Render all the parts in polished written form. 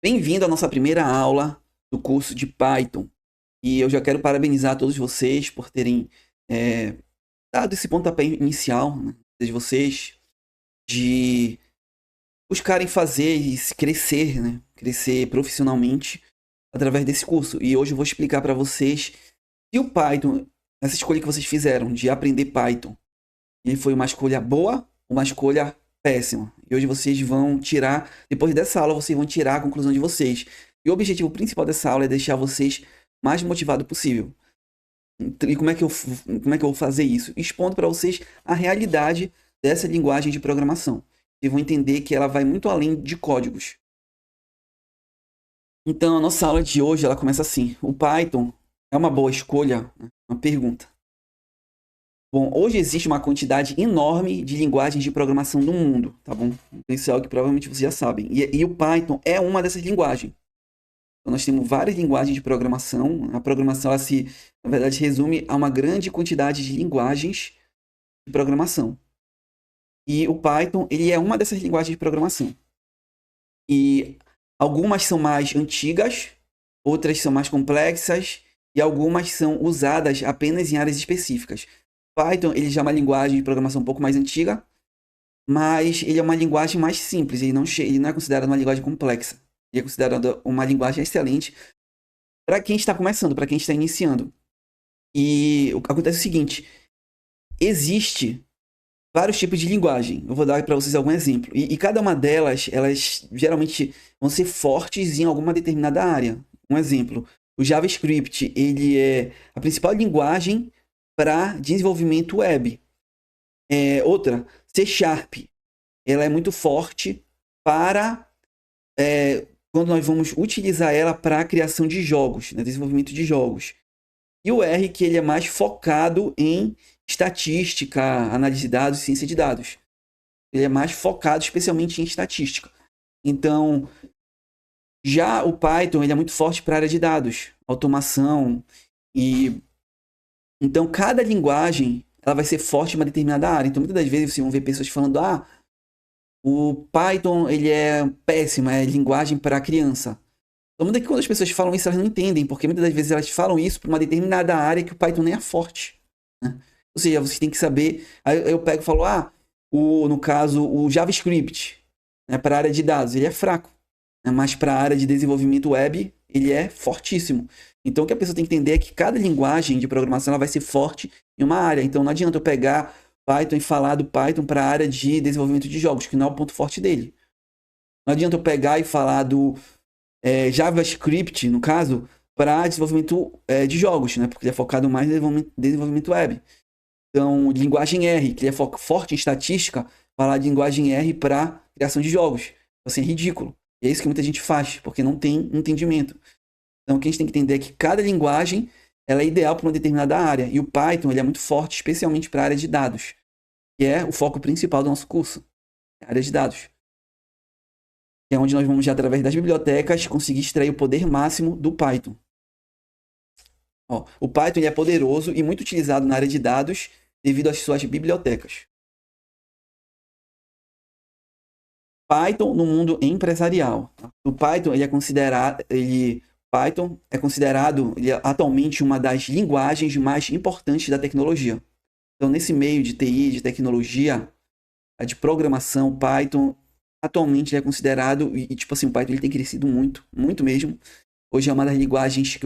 Bem-vindo à nossa primeira aula do curso de Python. E eu já quero parabenizar todos vocês por terem dado esse pontapé inicial, né, de vocês, de buscarem fazer e crescer, né, crescer profissionalmente através desse curso. E hoje eu vou explicar para vocês se o Python, essa escolha que vocês fizeram de aprender Python, ele foi uma escolha boa ou uma escolha péssima. E hoje vocês vão tirar, depois dessa aula, vocês vão tirar a conclusão de vocês. E o objetivo principal dessa aula é deixar vocês mais motivados possível. E como é que eu vou fazer isso? Expondo para vocês a realidade dessa linguagem de programação. E vão entender que ela vai muito além de códigos. Então, a nossa aula de hoje ela começa assim. O Python é uma boa escolha? Uma pergunta. Bom, hoje existe uma quantidade enorme de linguagens de programação no mundo, tá bom? Isso é algo que provavelmente vocês já sabem. E o Python é uma dessas linguagens. Então, nós temos várias linguagens de programação. A programação, ela se, na verdade, resume a uma grande quantidade de linguagens de programação. E o Python, ele é uma dessas linguagens de programação. E algumas são mais antigas, outras são mais complexas, e algumas são usadas apenas em áreas específicas. Python, ele já é uma linguagem de programação um pouco mais antiga, mas ele é uma linguagem mais simples, ele não é considerado uma linguagem complexa. Ele é considerado uma linguagem excelente para quem está começando, para quem está iniciando. E acontece o seguinte, existe vários tipos de linguagem. Eu vou dar para vocês algum exemplo. E cada uma delas, elas geralmente vão ser fortes em alguma determinada área. Um exemplo, o JavaScript, ele é a principal linguagem para desenvolvimento web. Outra, C Sharp, ela é muito forte para quando nós vamos utilizar ela para a criação de jogos, né, desenvolvimento de jogos. E o R, que ele é mais focado em estatística, análise de dados, ciência de dados. Ele é mais focado especialmente em estatística. Então, já o Python, ele é muito forte para a área de dados, automação. E então, cada linguagem ela vai ser forte em uma determinada área. Então, muitas das vezes vocês vão ver pessoas falando: o Python ele é péssimo, é linguagem para criança. Então, muitas que quando as pessoas falam isso, elas não entendem, porque muitas das vezes elas falam isso para uma determinada área que o Python nem é forte, né? Ou seja, você tem que saber. Aí eu pego e falo: no caso, o JavaScript, né, para a área de dados, ele é fraco, né, mas para a área de desenvolvimento web, ele é fortíssimo. Então, o que a pessoa tem que entender é que cada linguagem de programação ela vai ser forte em uma área. Então, não adianta eu pegar Python e falar do Python para a área de desenvolvimento de jogos, que não é o ponto forte dele. Não adianta eu pegar e falar do JavaScript, no caso, para desenvolvimento de jogos, né? Porque ele é focado mais em desenvolvimento web. Então, linguagem R, que ele é forte em estatística, falar de linguagem R para criação de jogos. Assim, é ridículo. E é isso que muita gente faz, porque não tem entendimento. Então, o que a gente tem que entender é que cada linguagem ela é ideal para uma determinada área. E o Python ele é muito forte, especialmente para a área de dados, que é o foco principal do nosso curso, a área de dados. Que é onde nós vamos, já através das bibliotecas, conseguir extrair o poder máximo do Python. O Python ele é poderoso e muito utilizado na área de dados devido às suas bibliotecas. Python no mundo empresarial. O Python Python é considerado atualmente uma das linguagens mais importantes da tecnologia. Então, nesse meio de TI, de tecnologia, de programação, Python atualmente é considerado, tipo assim, o Python ele tem crescido muito, muito mesmo. Hoje é uma das linguagens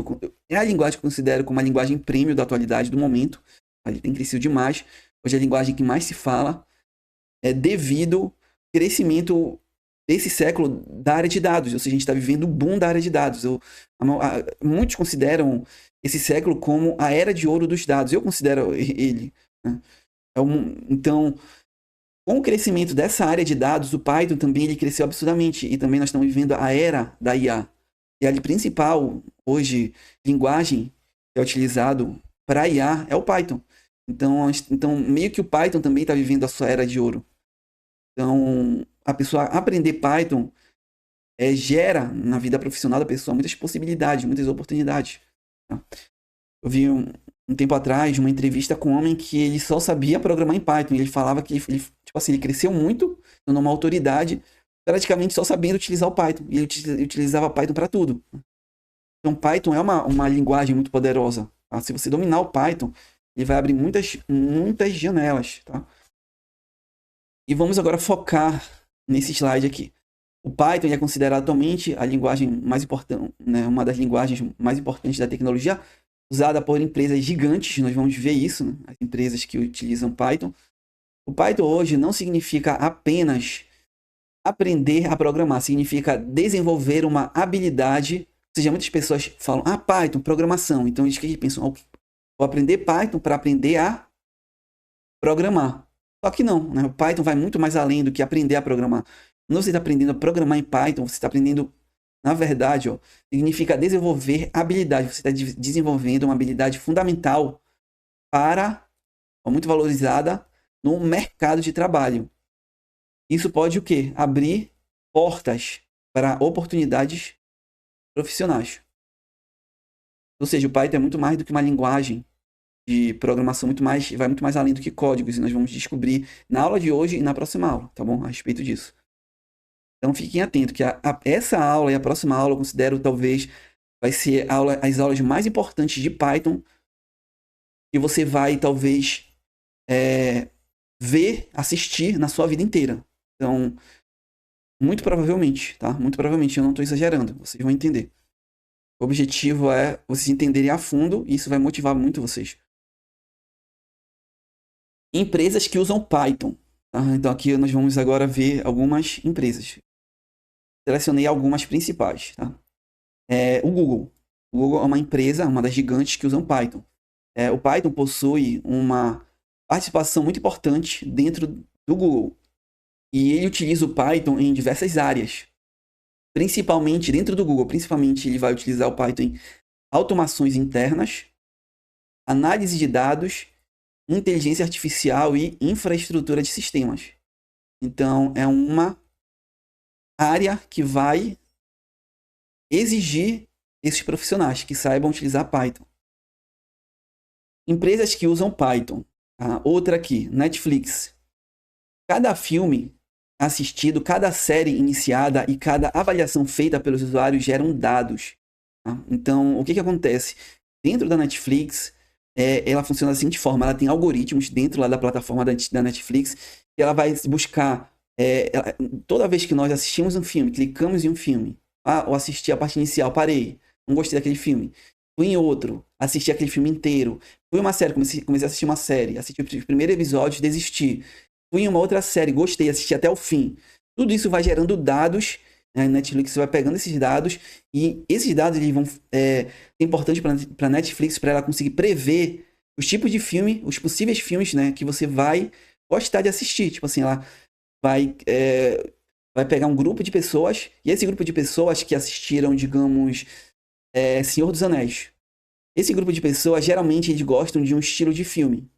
é a linguagem que eu considero como a linguagem premium da atualidade, do momento. Ele tem crescido demais. Hoje é a linguagem que mais se fala devido ao crescimento desse século da área de dados. Ou seja, a gente está vivendo o boom da área de dados. Muitos consideram esse século como a era de ouro dos dados. Eu considero ele, né? Então, com o crescimento dessa área de dados, o Python também ele cresceu absurdamente. E também nós estamos vivendo a era da IA. E a principal, hoje, linguagem que é utilizado para IA é o Python. Então, meio que o Python também está vivendo a sua era de ouro. Então, a pessoa aprender Python gera na vida profissional da pessoa muitas possibilidades, muitas oportunidades. Tá? Eu vi um tempo atrás uma entrevista com um homem que ele só sabia programar em Python. Ele falava que ele cresceu muito, tornou uma autoridade praticamente só sabendo utilizar o Python. E ele utilizava Python para tudo. Então, Python é uma linguagem muito poderosa. Tá? Se você dominar o Python, ele vai abrir muitas janelas. Tá? E vamos agora focar nesse slide aqui. O Python é considerado atualmente a linguagem mais importante, né, uma das linguagens mais importantes da tecnologia, usada por empresas gigantes. Nós vamos ver isso, né, as empresas que utilizam Python. O Python hoje não significa apenas aprender a programar, significa desenvolver uma habilidade. Ou seja, muitas pessoas falam, Python, programação. Então eles que pensam, vou aprender Python para aprender a programar. Só que não, né? O Python vai muito mais além do que aprender a programar. Quando você está aprendendo a programar em Python, você está aprendendo, na verdade, significa desenvolver habilidade. Você está desenvolvendo uma habilidade fundamental para, muito valorizada, no mercado de trabalho. Isso pode o quê? Abrir portas para oportunidades profissionais. Ou seja, o Python é muito mais do que uma linguagem de programação, vai muito mais além do que códigos. E nós vamos descobrir na aula de hoje e na próxima aula, tá bom? A respeito disso. Então fiquem atentos que essa aula e a próxima aula eu considero talvez vai ser as aulas mais importantes de Python que você vai talvez assistir na sua vida inteira. Então, muito provavelmente, tá? Muito provavelmente, eu não estou exagerando, vocês vão entender. O objetivo é vocês entenderem a fundo e isso vai motivar muito vocês. Empresas que usam Python. Tá? Então aqui nós vamos agora ver algumas empresas. Selecionei algumas principais. Tá? O Google. O Google é uma empresa, uma das gigantes que usam Python. O Python possui uma participação muito importante dentro do Google. E ele utiliza o Python em diversas áreas. Principalmente dentro do Google. Principalmente ele vai utilizar o Python em automações internas, análise de dados, inteligência artificial e infraestrutura de sistemas. Então, é uma área que vai exigir esses profissionais que saibam utilizar Python. Empresas que usam Python. Outra aqui, Netflix. Cada filme assistido, cada série iniciada e cada avaliação feita pelos usuários geram dados. Tá? Então, o que acontece? Dentro da Netflix, ela funciona da seguinte forma: ela tem algoritmos dentro lá da plataforma da Netflix e ela vai buscar, toda vez que nós assistimos um filme, clicamos em um filme, eu assisti a parte inicial, parei, não gostei daquele filme, fui em outro, assisti aquele filme inteiro, fui em uma série, comecei a assistir uma série, assisti os primeiros episódios, desisti, fui em uma outra série, gostei, assisti até o fim. Tudo isso vai gerando dados. A Netflix vai pegando esses dados e esses dados eles vão é importante para a Netflix, para ela conseguir prever os tipos de filme, os possíveis filmes, né, que você vai gostar de assistir. Tipo assim, ela vai pegar um grupo de pessoas e esse grupo de pessoas que assistiram, digamos, Senhor dos Anéis. Esse grupo de pessoas geralmente eles gostam de um estilo de filme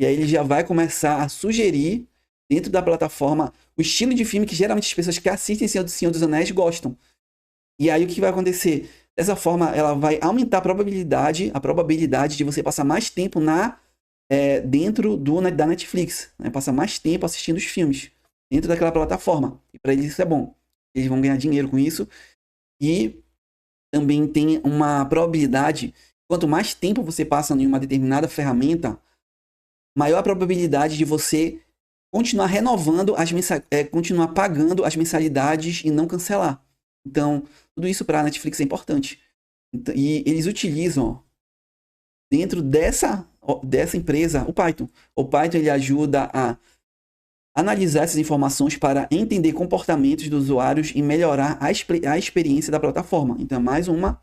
e aí ele já vai começar a sugerir dentro da plataforma o estilo de filme que geralmente as pessoas que assistem Senhor dos Anéis gostam. E aí o que vai acontecer? Dessa forma, ela vai aumentar a probabilidade de você passar mais tempo dentro da Netflix. Né? Passar mais tempo assistindo os filmes dentro daquela plataforma. E para eles isso é bom. Eles vão ganhar dinheiro com isso. E também tem uma probabilidade, quanto mais tempo você passa em uma determinada ferramenta, maior a probabilidade de você continuar renovando continuar pagando as mensalidades e não cancelar. Então, tudo isso para a Netflix é importante. Então, e eles utilizam dentro dessa empresa o Python. O Python ele ajuda a analisar essas informações para entender comportamentos dos usuários e melhorar a experiência da plataforma. Então, é mais uma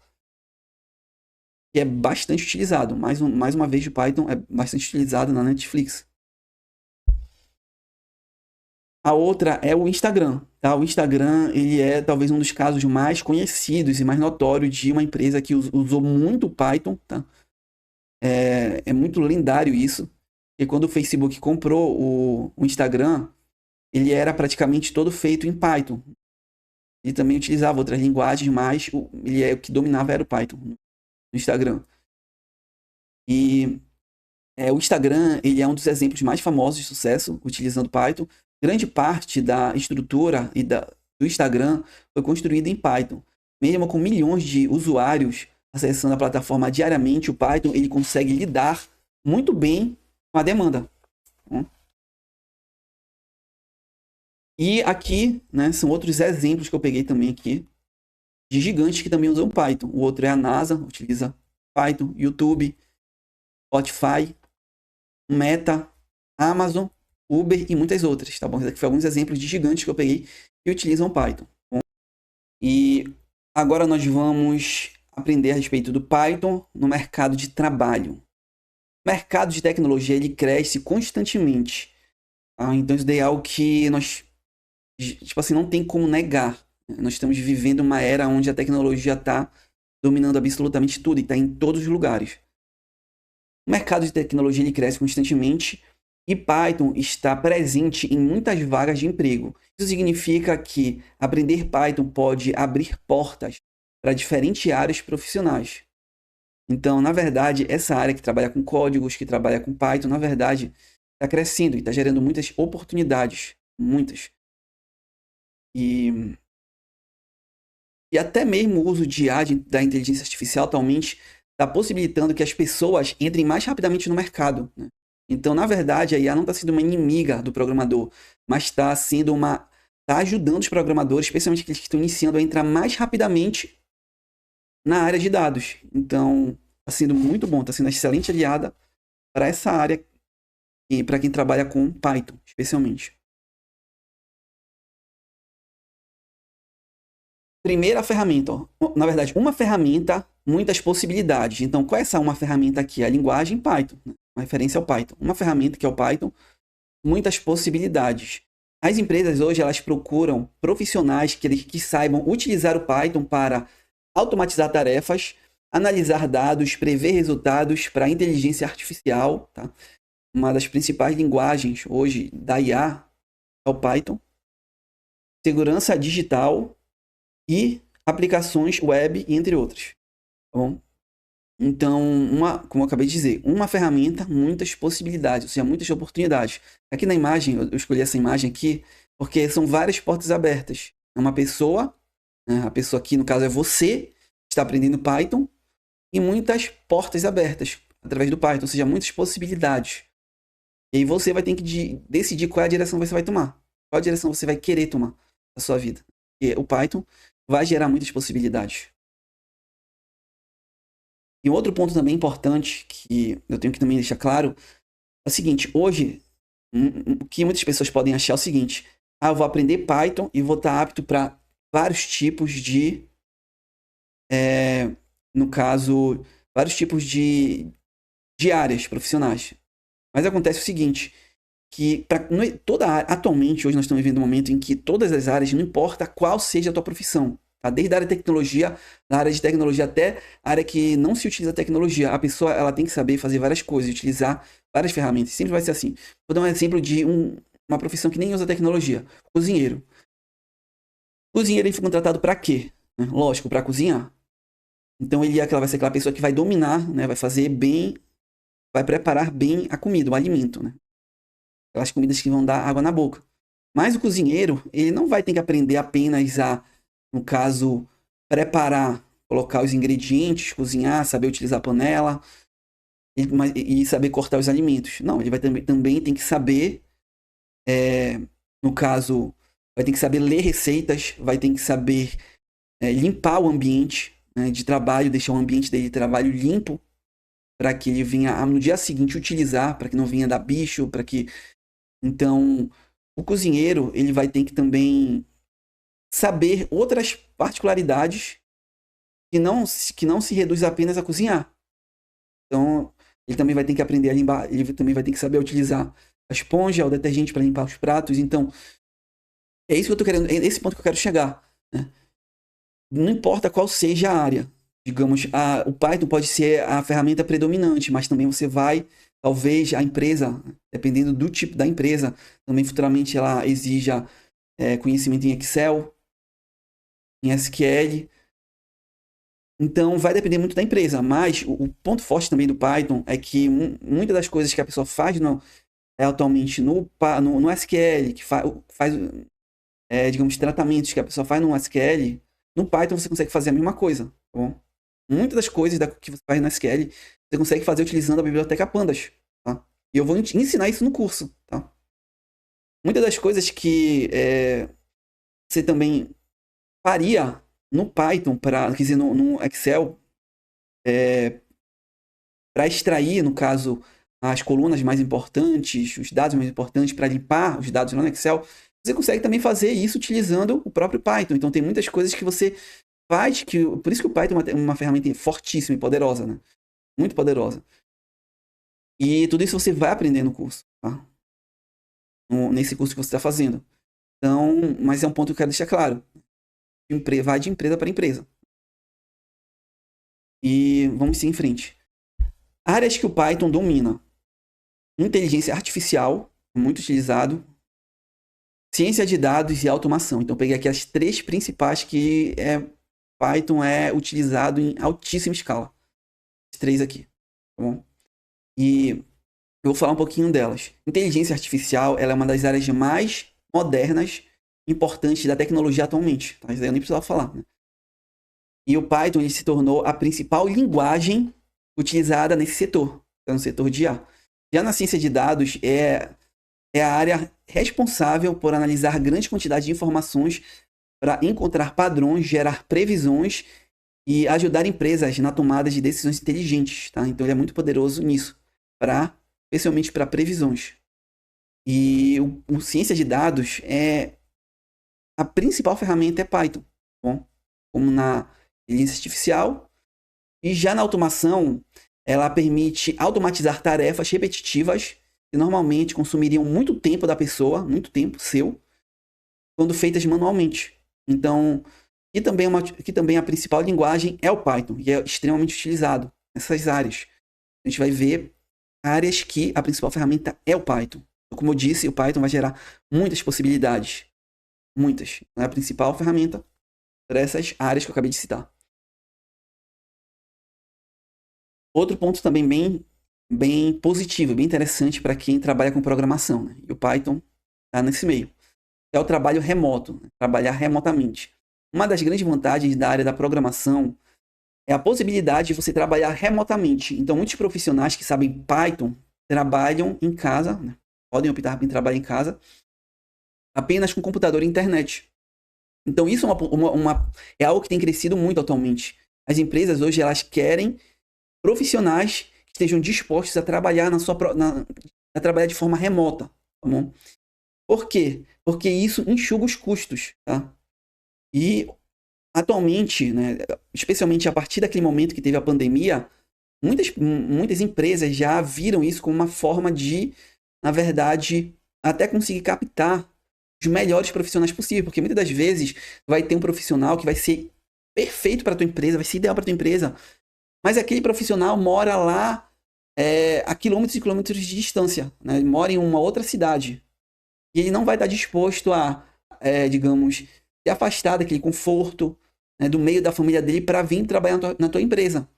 que é bastante utilizado. Mais uma vez, o Python é bastante utilizado na Netflix. A outra é o Instagram. Tá? O Instagram ele é talvez um dos casos mais conhecidos e mais notórios de uma empresa que usou muito Python. Tá? É muito lendário isso. E quando o Facebook comprou o Instagram, ele era praticamente todo feito em Python. Ele também utilizava outras linguagens, mas o que dominava era o Python no Instagram. E o Instagram ele é um dos exemplos mais famosos de sucesso utilizando Python. Grande parte da estrutura e do Instagram foi construída em Python. Mesmo com milhões de usuários acessando a plataforma diariamente, o Python ele consegue lidar muito bem com a demanda. E aqui, né, são outros exemplos que eu peguei também aqui de gigantes que também usam Python. O outro é a NASA, utiliza Python, YouTube, Spotify, Meta, Amazon, Uber e muitas outras, tá bom? Esses aqui foram alguns exemplos de gigantes que eu peguei que utilizam Python. Tá bom? E agora nós vamos aprender a respeito do Python no mercado de trabalho. O mercado de tecnologia ele cresce constantemente. Tá? Então isso daí é algo que nós, tipo assim, não tem como negar. Nós estamos vivendo uma era onde a tecnologia está dominando absolutamente tudo e está em todos os lugares. O mercado de tecnologia ele cresce constantemente e Python está presente em muitas vagas de emprego. Isso significa que aprender Python pode abrir portas para diferentes áreas profissionais. Então, na verdade, essa área que trabalha com códigos, que trabalha com Python, na verdade, está crescendo e está gerando muitas oportunidades. Muitas. E até mesmo o uso de IA, da inteligência artificial, atualmente, está possibilitando que as pessoas entrem mais rapidamente no mercado. Né? Então, na verdade, a IA não está sendo uma inimiga do programador, mas está sendo uma. Está ajudando os programadores, especialmente aqueles que estão iniciando, a entrar mais rapidamente na área de dados. Então, está sendo muito bom, está sendo uma excelente aliada para essa área e para quem trabalha com Python, especialmente. Primeira ferramenta, ó. Na verdade, uma ferramenta, muitas possibilidades. Então, qual é essa uma ferramenta aqui? A linguagem Python, né? Uma referência ao Python. Uma ferramenta que é o Python, muitas possibilidades. As empresas hoje elas procuram profissionais que saibam utilizar o Python para automatizar tarefas, analisar dados, prever resultados para inteligência artificial. Tá? Uma das principais linguagens hoje da IA é o Python. Segurança digital e aplicações web, entre outras. Tá bom? Então, como eu acabei de dizer, uma ferramenta, muitas possibilidades, ou seja, muitas oportunidades. Aqui na imagem, eu escolhi essa imagem aqui, porque são várias portas abertas. É uma pessoa, né, a pessoa aqui, no caso, é você, que está aprendendo Python, e muitas portas abertas através do Python, ou seja, muitas possibilidades. E aí você vai ter que decidir qual é a direção você vai tomar. Qual a direção você vai querer tomar na sua vida. E o Python vai gerar muitas possibilidades. E outro ponto também importante que eu tenho que também deixar claro é o seguinte: hoje, o que muitas pessoas podem achar é o seguinte: eu vou aprender Python e vou estar apto para vários tipos de, no caso, vários tipos de áreas profissionais. Mas acontece o seguinte, que atualmente, hoje nós estamos vivendo um momento em que todas as áreas, não importa qual seja a tua profissão, tá? Desde a área de tecnologia, da área de tecnologia até a área que não se utiliza tecnologia, a pessoa ela tem que saber fazer várias coisas, utilizar várias ferramentas. Sempre vai ser assim. Vou dar um exemplo de uma profissão que nem usa tecnologia. Cozinheiro. Cozinheiro ele foi contratado para quê? Lógico, para cozinhar. Então ele vai ser aquela pessoa que vai dominar, né? Vai fazer bem, vai preparar bem a comida, o alimento, né? Aquelas comidas que vão dar água na boca. Mas o cozinheiro, ele não vai ter que aprender apenas a, no caso, preparar, colocar os ingredientes, cozinhar, saber utilizar a panela e saber cortar os alimentos. Não, ele vai também tem que saber, no caso, vai ter que saber ler receitas, vai ter que saber limpar o ambiente, né, de trabalho, deixar o ambiente dele de trabalho limpo, para que ele venha no dia seguinte utilizar, para que não venha dar bicho, para que... Então, o cozinheiro, ele vai ter que também saber outras particularidades que não se reduz apenas a cozinhar. Então, ele também vai ter que aprender a limpar, ele também vai ter que saber utilizar a esponja, o detergente para limpar os pratos. Então, é isso que eu tô querendo, é esse ponto que eu quero chegar, né? Não importa qual seja a área. Digamos, o Python pode ser a ferramenta predominante, mas também você vai, talvez a empresa, dependendo do tipo da empresa, também futuramente ela exija conhecimento em Excel, em SQL. Então vai depender muito da empresa, mas o ponto forte também do Python é que muitas das coisas que a pessoa faz atualmente no SQL, que faz digamos, tratamentos que a pessoa faz no SQL, no Python você consegue fazer a mesma coisa, tá bom? Muitas das coisas que você faz no SQL, você consegue fazer utilizando a biblioteca Pandas, tá? E eu vou ensinar isso no curso, tá? Muitas das coisas que você também faria no Python, quer dizer, no Excel, para extrair, no caso, as colunas mais importantes, os dados mais importantes, para limpar os dados lá no Excel, você consegue também fazer isso utilizando o próprio Python. Então, tem muitas coisas que você faz, por isso que o Python é uma ferramenta fortíssima e poderosa, né? Muito poderosa. E tudo isso você vai aprender no curso, tá? Nesse curso que você está fazendo. Então, mas é um ponto que eu quero deixar claro. Vai de empresa para empresa. E vamos seguir em frente. Áreas que o Python domina. Inteligência artificial, muito utilizado. Ciência de dados e automação. Então, eu peguei aqui as 3 principais que Python é utilizado em altíssima escala. As 3 aqui, tá bom? E eu vou falar um pouquinho delas. Inteligência artificial, ela é uma das áreas mais modernas, importantes da tecnologia atualmente. Tá? Isso aí eu nem precisava falar, né? E o Python ele se tornou a principal linguagem utilizada nesse setor, no setor de IA. Já na ciência de dados, é a área responsável por analisar grande quantidade de informações para encontrar padrões, gerar previsões e ajudar empresas na tomada de decisões inteligentes. Tá? Então, ele é muito poderoso nisso, especialmente para previsões. E o ciência de dados a principal ferramenta é Python, tá bom? Como na inteligência artificial. E já na automação, ela permite automatizar tarefas repetitivas que normalmente consumiriam muito tempo da pessoa, muito tempo seu, quando feitas manualmente. Então, que também a principal linguagem é o Python, e é extremamente utilizado nessas áreas. A gente vai ver áreas que a principal ferramenta é o Python. Então, como eu disse, o Python vai gerar muitas possibilidades. Muitas. É a principal ferramenta para essas áreas que eu acabei de citar. Outro ponto também bem positivo, bem interessante para quem trabalha com programação, né? E o Python está nesse meio. É o trabalho remoto, né? Trabalhar remotamente. Uma das grandes vantagens da área da programação é a possibilidade de você trabalhar remotamente. Então, muitos profissionais que sabem Python trabalham em casa, né? Podem optar por trabalhar em casa apenas com computador e internet. Então, isso é algo que tem crescido muito atualmente. As empresas hoje elas querem profissionais que estejam dispostos a trabalhar a trabalhar de forma remota, tá bom? Por quê? Porque isso enxuga os custos, tá? E atualmente, né, especialmente a partir daquele momento que teve a pandemia, muitas empresas já viram isso como uma forma de, na verdade, até conseguir captar os melhores profissionais possível, porque muitas das vezes vai ter um profissional que vai ser perfeito para tua empresa, vai ser ideal para tua empresa, mas aquele profissional mora lá a quilômetros e quilômetros de distância, né? Ele mora em uma outra cidade. E ele não vai estar disposto a, digamos, se afastar daquele conforto, né, do meio da família dele para vir trabalhar na tua empresa.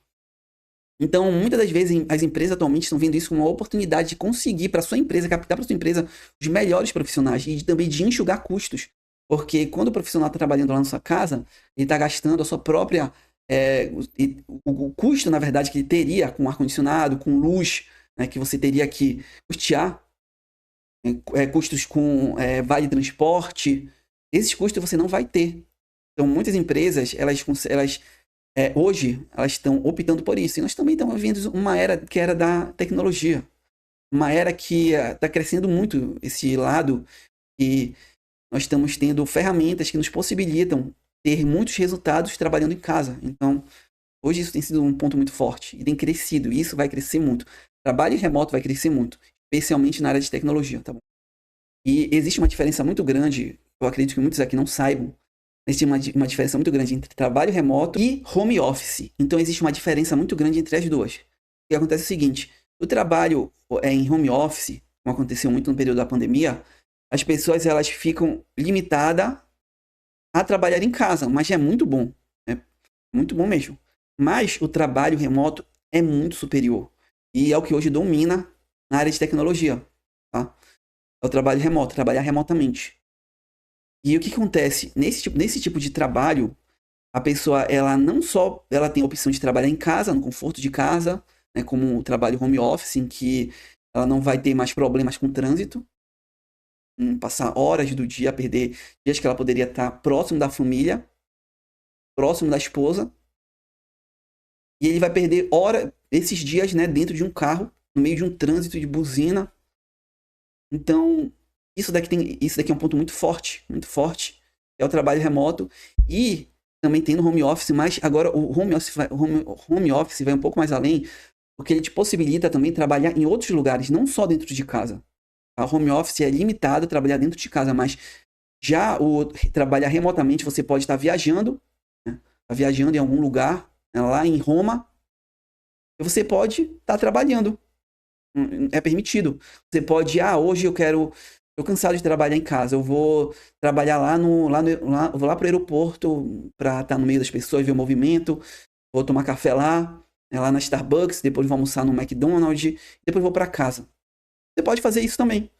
Então, muitas das vezes, as empresas atualmente estão vendo isso como uma oportunidade de conseguir para sua empresa, captar para sua empresa os melhores profissionais e também de enxugar custos. Porque quando o profissional está trabalhando lá na sua casa, ele está gastando a sua própria o custo, na verdade, que ele teria com ar-condicionado, com luz, né, que você teria que custear, custos com vale transporte, esses custos você não vai ter. Então, muitas empresas, hoje, elas estão optando por isso. E nós também estamos vivendo uma era que era da tecnologia. Uma era que está crescendo muito esse lado e nós estamos tendo ferramentas que nos possibilitam ter muitos resultados trabalhando em casa. Então, hoje isso tem sido um ponto muito forte e tem crescido. E isso vai crescer muito. Trabalho remoto vai crescer muito, especialmente na área de tecnologia, tá bom? E existe uma diferença muito grande, eu acredito que muitos aqui não saibam, existe uma diferença muito grande entre trabalho remoto e home office. Então, existe uma diferença muito grande entre as duas. O que acontece é o seguinte, o trabalho em home office, como aconteceu muito no período da pandemia, as pessoas elas ficam limitadas a trabalhar em casa, mas é muito bom, né? Muito bom mesmo. Mas o trabalho remoto é muito superior e é o que hoje domina na área de tecnologia, tá? É o trabalho remoto, trabalhar remotamente. E o que acontece? Nesse tipo de trabalho, a pessoa, ela não só ela tem a opção de trabalhar em casa, no conforto de casa, né, como o trabalho home office, em que ela não vai ter mais problemas com o trânsito, passar horas do dia, perder dias que ela poderia estar próximo da família, próximo da esposa, e ele vai perder esses dias, né, dentro de um carro, no meio de um trânsito de buzina. Então, isso daqui é um ponto muito forte, é o trabalho remoto e também tem no home office, mas agora o home office vai um pouco mais além, porque ele te possibilita também trabalhar em outros lugares, não só dentro de casa. A home office é limitado a trabalhar dentro de casa, mas já o trabalhar remotamente, você pode estar viajando, né? Tá viajando em algum lugar, né, lá em Roma, e você pode estar trabalhando. É permitido. Você pode, hoje tô cansado de trabalhar em casa, eu vou trabalhar eu vou lá pro aeroporto para estar no meio das pessoas, ver o movimento, vou tomar café lá, né, lá na Starbucks, depois vou almoçar no McDonald's, depois vou para casa. Você pode fazer isso também.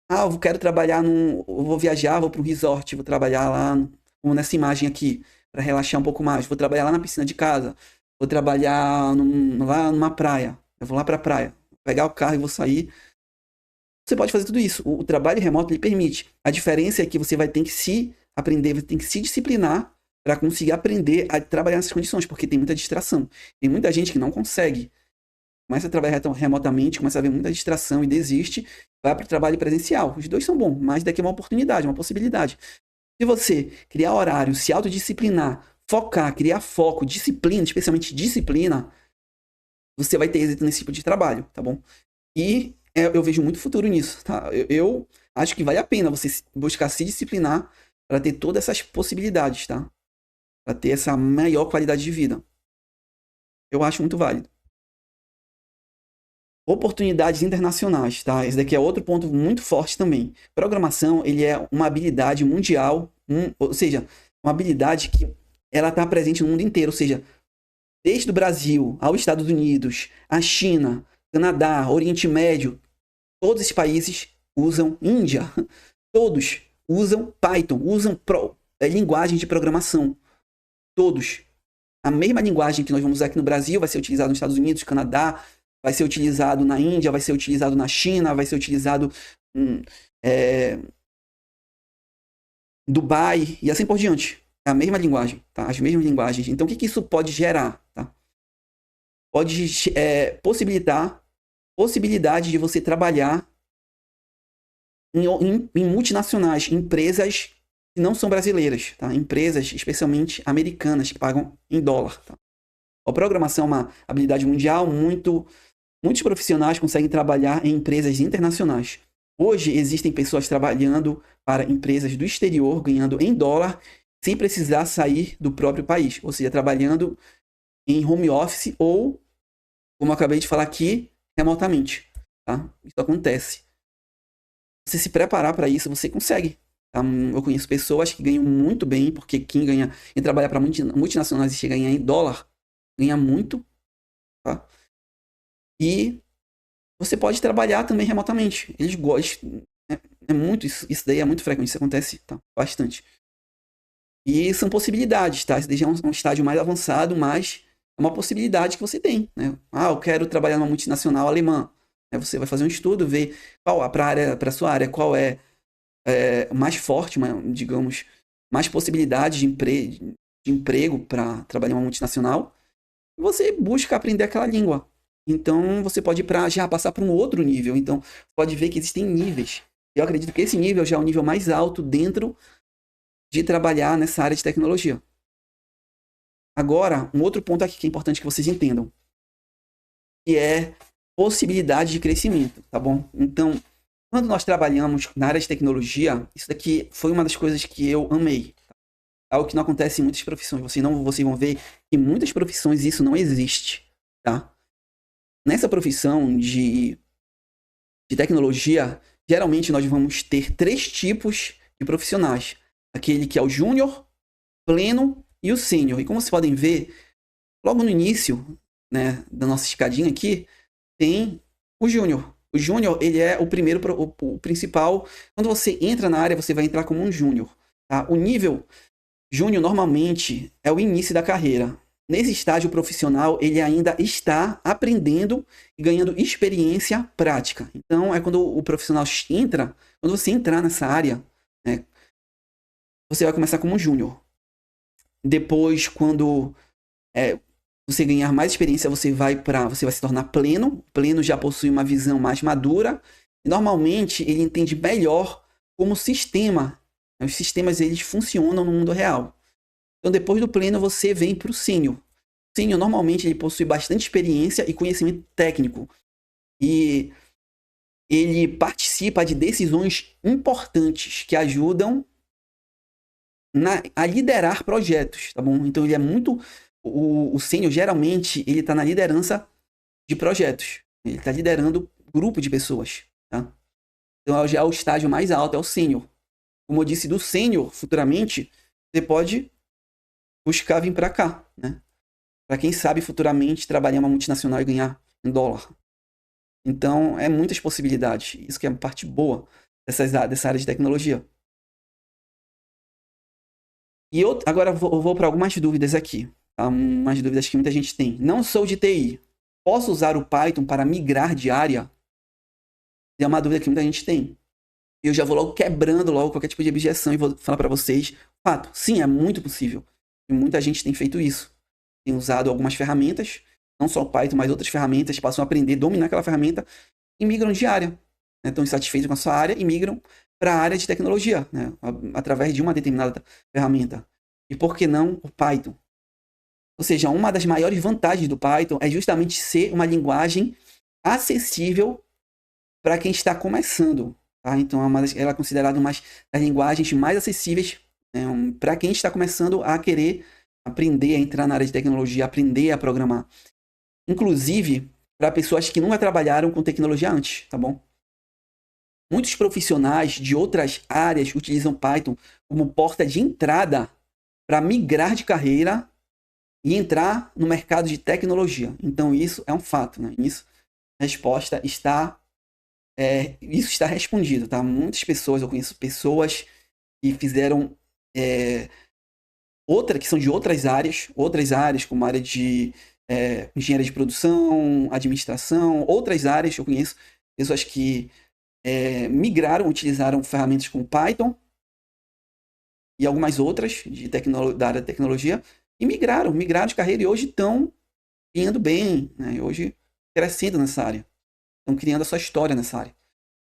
Eu quero trabalhar eu vou viajar, vou para um resort, vou trabalhar lá, como nessa imagem aqui, para relaxar um pouco mais. Vou trabalhar lá na piscina de casa, vou trabalhar lá numa praia. Eu vou lá para a praia, vou pegar o carro e vou sair. Você pode fazer tudo isso. O trabalho remoto lhe permite. A diferença é que você vai ter que se aprender, vai ter que se disciplinar para conseguir aprender a trabalhar nessas condições, porque tem muita distração. Tem muita gente que não consegue. Começa a trabalhar remotamente, começa a ver muita distração e desiste, vai para o trabalho presencial. Os dois são bons, mas daqui é uma oportunidade, uma possibilidade. Se você criar horário, se autodisciplinar, focar, criar foco, disciplina, especialmente disciplina, você vai ter êxito nesse tipo de trabalho, tá bom? E eu vejo muito futuro nisso, tá? Eu acho que vale a pena você buscar se disciplinar para ter todas essas possibilidades, tá? Para ter essa maior qualidade de vida. Eu acho muito válido. Oportunidades internacionais, tá? Esse daqui é outro ponto muito forte também. Programação, ele é uma habilidade mundial, ou seja, uma habilidade que ela está presente no mundo inteiro, ou seja, desde o Brasil aos Estados Unidos, a China, Canadá, Oriente Médio, todos esses países usam Índia, todos usam Python, usam linguagem de programação, todos. A mesma linguagem que nós vamos usar aqui no Brasil vai ser utilizada nos Estados Unidos, Canadá, vai ser utilizado na Índia, vai ser utilizado na China, vai ser utilizado em Dubai e assim por diante. É a mesma linguagem, tá? As mesmas linguagens. Então, o que isso pode gerar, tá? Pode possibilitar possibilidade de você trabalhar em multinacionais, empresas que não são brasileiras, tá? Empresas especialmente americanas que pagam em dólar, tá? A programação é uma habilidade mundial, muitos profissionais conseguem trabalhar em empresas internacionais. Hoje existem pessoas trabalhando para empresas do exterior, ganhando em dólar, sem precisar sair do próprio país, ou seja, trabalhando em home office ou, como eu acabei de falar aqui, remotamente. Tá? Isso acontece. Você se preparar para isso, você consegue. Tá? Eu conheço pessoas que ganham muito bem, porque quem trabalha para multinacionais e chega a ganhar em dólar, ganha muito. Tá? E você pode trabalhar também remotamente. Eles gostam. Muito isso daí é muito frequente, isso acontece, tá? Bastante. E são possibilidades, tá? Esse daí já é um estágio mais avançado, mas é uma possibilidade que você tem, né? Eu quero trabalhar numa multinacional alemã. Você vai fazer um estudo, ver qual para a sua área, qual é mais forte, digamos, mais possibilidades de emprego para trabalhar em uma multinacional. E você busca aprender aquela língua. Então, você pode já passar para um outro nível. Então, pode ver que existem níveis. Eu acredito que esse nível já é o nível mais alto dentro de trabalhar nessa área de tecnologia. Agora, um outro ponto aqui que é importante que vocês entendam, que é possibilidade de crescimento, tá bom? Então, quando nós trabalhamos na área de tecnologia, isso daqui foi uma das coisas que eu amei. Tá? Algo que não acontece em muitas profissões. Vocês vão ver que em muitas profissões isso não existe, tá? Nessa profissão de tecnologia, geralmente nós vamos ter 3 tipos de profissionais. Aquele que é o júnior, pleno e o sênior. E como vocês podem ver, logo no início, né, da nossa escadinha aqui, tem o júnior. O júnior, ele é o principal. Quando você entra na área, você vai entrar como um júnior. Tá? O nível júnior normalmente é o início da carreira. Nesse estágio profissional, ele ainda está aprendendo e ganhando experiência prática. Então, é quando o profissional entra, quando você entrar nessa área, né, você vai começar como júnior. Depois, quando você ganhar mais experiência, você vai se tornar pleno. O pleno já possui uma visão mais madura. E normalmente, ele entende melhor como sistema. Os sistemas, eles funcionam no mundo real. Então, depois do pleno, você vem para o sênior. O sênior, normalmente, ele possui bastante experiência e conhecimento técnico. E ele participa de decisões importantes que ajudam a liderar projetos, tá bom? Então, ele é muito... O sênior, geralmente, ele está na liderança de projetos. Ele está liderando grupo de pessoas, tá? Então, já é o estágio mais alto, é o sênior. Como eu disse, do sênior, futuramente, você pode buscar vir para cá, né? Para quem sabe futuramente trabalhar em uma multinacional e ganhar em dólar. Então, é muitas possibilidades. Isso que é a parte boa dessa área de tecnologia. E eu agora vou para algumas dúvidas aqui. Tá? Umas dúvidas que muita gente tem. Não sou de TI. Posso usar o Python para migrar de área? É uma dúvida que muita gente tem. Eu já vou logo quebrando qualquer tipo de objeção e vou falar para vocês. Fato, sim, é muito possível. E muita gente tem feito isso. Tem usado algumas ferramentas, não só o Python, mas outras ferramentas, passam a aprender, dominar aquela ferramenta e migram de área. Né? Estão insatisfeitos com a sua área e migram para a área de tecnologia, né? Através de uma determinada ferramenta. E por que não o Python? Ou seja, uma das maiores vantagens do Python é justamente ser uma linguagem acessível para quem está começando. Tá? Então, ela é considerada uma das linguagens mais acessíveis, né, para quem está começando a querer aprender a entrar na área de tecnologia, aprender a programar. Inclusive, para pessoas que nunca trabalharam com tecnologia antes, tá bom? Muitos profissionais de outras áreas utilizam Python como porta de entrada para migrar de carreira e entrar no mercado de tecnologia. Então, isso é um fato, né? Isso está respondido, tá? Muitas pessoas, eu conheço pessoas que fizeram que são de outras áreas como a área de engenharia de produção, administração, outras áreas. Eu conheço pessoas que migraram, utilizaram ferramentas como Python e algumas outras da área de tecnologia e migraram de carreira e hoje estão ganhando bem, né? Hoje crescendo nessa área. Estão criando a sua história nessa área.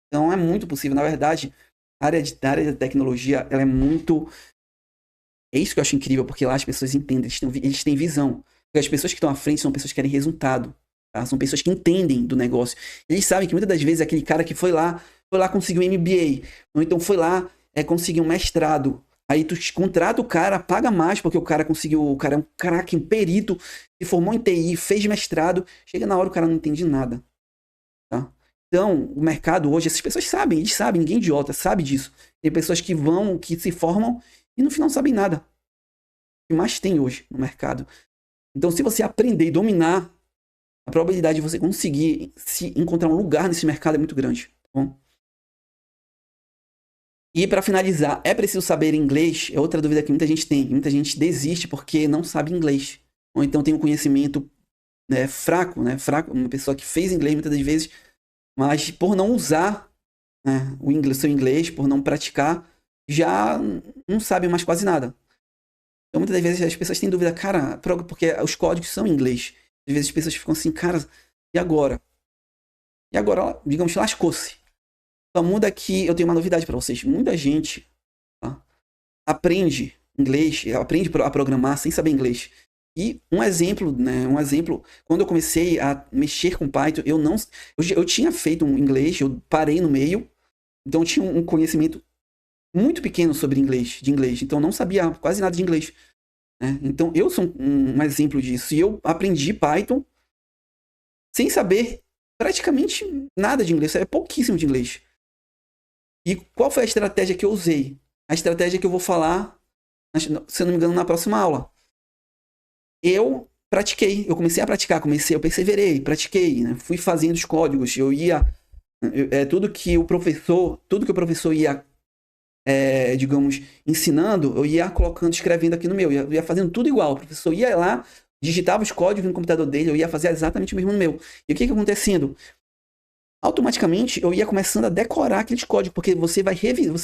Então é muito possível. Na verdade, a área de tecnologia, ela é muito... É isso que eu acho incrível, porque lá as pessoas entendem, eles têm visão. Porque as pessoas que estão à frente são pessoas que querem resultado. Tá? São pessoas que entendem do negócio. Eles sabem que muitas das vezes aquele cara que foi lá conseguiu um MBA. Ou então foi lá conseguiu um mestrado. Aí tu contrata o cara, paga mais, porque o cara é um craque, um perito, se formou em TI, fez mestrado. Chega na hora o cara não entende nada. Tá? Então, o mercado hoje, essas pessoas sabem, eles sabem, ninguém é idiota, sabe disso. Tem pessoas que se formam e no final não sabem nada. O que mais tem hoje no mercado. Então, se você aprender e dominar, a probabilidade de você conseguir se encontrar um lugar nesse mercado é muito grande. Tá bom? E para finalizar, é preciso saber inglês? É outra dúvida que muita gente tem. Muita gente desiste porque não sabe inglês. Ou então tem um conhecimento fraco, né? Fraco, uma pessoa que fez inglês muitas das vezes, mas por não usar, né, seu inglês, por não praticar, já não sabe mais quase nada. Então muitas das vezes as pessoas têm dúvida, cara, porque os códigos são em inglês. Às vezes as pessoas ficam assim, cara, e agora? E agora, digamos, lascou-se. Só muda que eu tenho uma novidade para vocês. Muita gente aprende inglês, aprende a programar sem saber inglês. E um exemplo, quando eu comecei a mexer com Python, eu tinha feito um inglês, eu parei no meio, então eu tinha um conhecimento muito pequeno sobre de inglês, então eu não sabia quase nada de inglês. Né? Então eu sou um exemplo disso. E eu aprendi Python sem saber praticamente nada de inglês, eu sabia pouquíssimo de inglês. E qual foi a estratégia que eu usei? A estratégia que eu vou falar, se eu não me engano, na próxima aula. Eu pratiquei, eu comecei a praticar, eu perseverei, pratiquei, né? Fui fazendo os códigos, tudo que o professor ia digamos, ensinando, eu ia colocando, escrevendo aqui no meu, eu ia fazendo tudo igual. O professor ia lá, digitava os códigos no computador dele, eu ia fazer exatamente o mesmo no meu. E o que acontecendo? Automaticamente eu ia começando a decorar aqueles códigos, porque você vai revisar,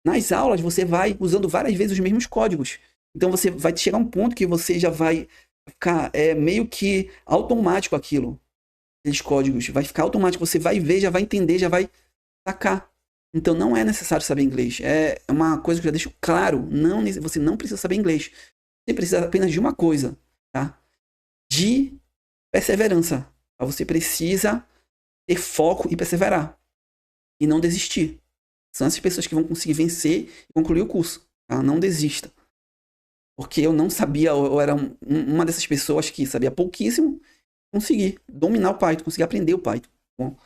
nas aulas, você vai usando várias vezes os mesmos códigos. Então você vai chegar a um ponto que você já vai ficar meio que automático aquilo, aqueles códigos. Vai ficar automático, você vai ver, já vai entender, já vai sacar. Então não é necessário saber inglês. É uma coisa que eu já deixo claro. Você não precisa saber inglês. Você precisa apenas de uma coisa, tá? De perseverança. Você precisa ter foco e perseverar. E não desistir. São essas pessoas que vão conseguir vencer e concluir o curso. Tá? Não desista. Porque eu não sabia, eu era uma dessas pessoas que sabia pouquíssimo, consegui dominar o Python, consegui aprender o Python. Bom,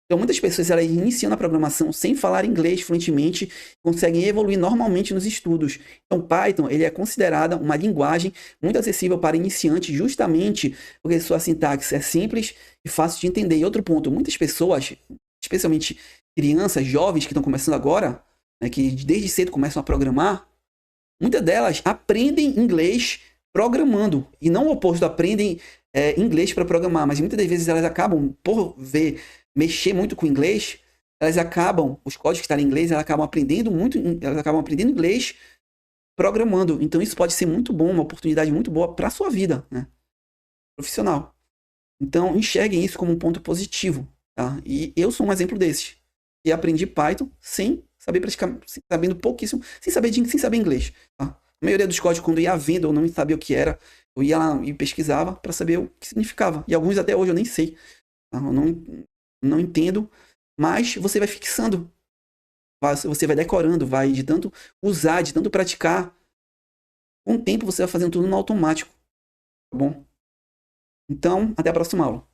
então muitas pessoas elas iniciam na programação sem falar inglês fluentemente, conseguem evoluir normalmente nos estudos. Então Python ele é considerada uma linguagem muito acessível para iniciantes justamente porque sua sintaxe é simples e fácil de entender. E outro ponto, muitas pessoas, especialmente crianças, jovens que estão começando agora, né, que desde cedo começam a programar, muitas delas aprendem inglês programando e não o oposto, aprendem inglês para programar, mas muitas das vezes elas acabam por mexer muito com inglês, elas acabam, os códigos que estão em inglês, elas acabam aprendendo inglês programando. Então isso pode ser muito bom, uma oportunidade muito boa para a sua vida, né, profissional. Então enxerguem isso como um ponto positivo, tá? E eu sou um exemplo desses. E aprendi Python sem saber praticar, sabendo pouquíssimo, sem saber inglês, tá? A maioria dos códigos, quando ia vendo ou não sabia o que era, eu ia lá e pesquisava para saber o que significava. E alguns até hoje eu nem sei, tá? Eu não entendo, mas você vai fixando, você vai decorando, vai de tanto usar, de tanto praticar. Com o tempo você vai fazendo tudo no automático, tá bom? Então, até a próxima aula.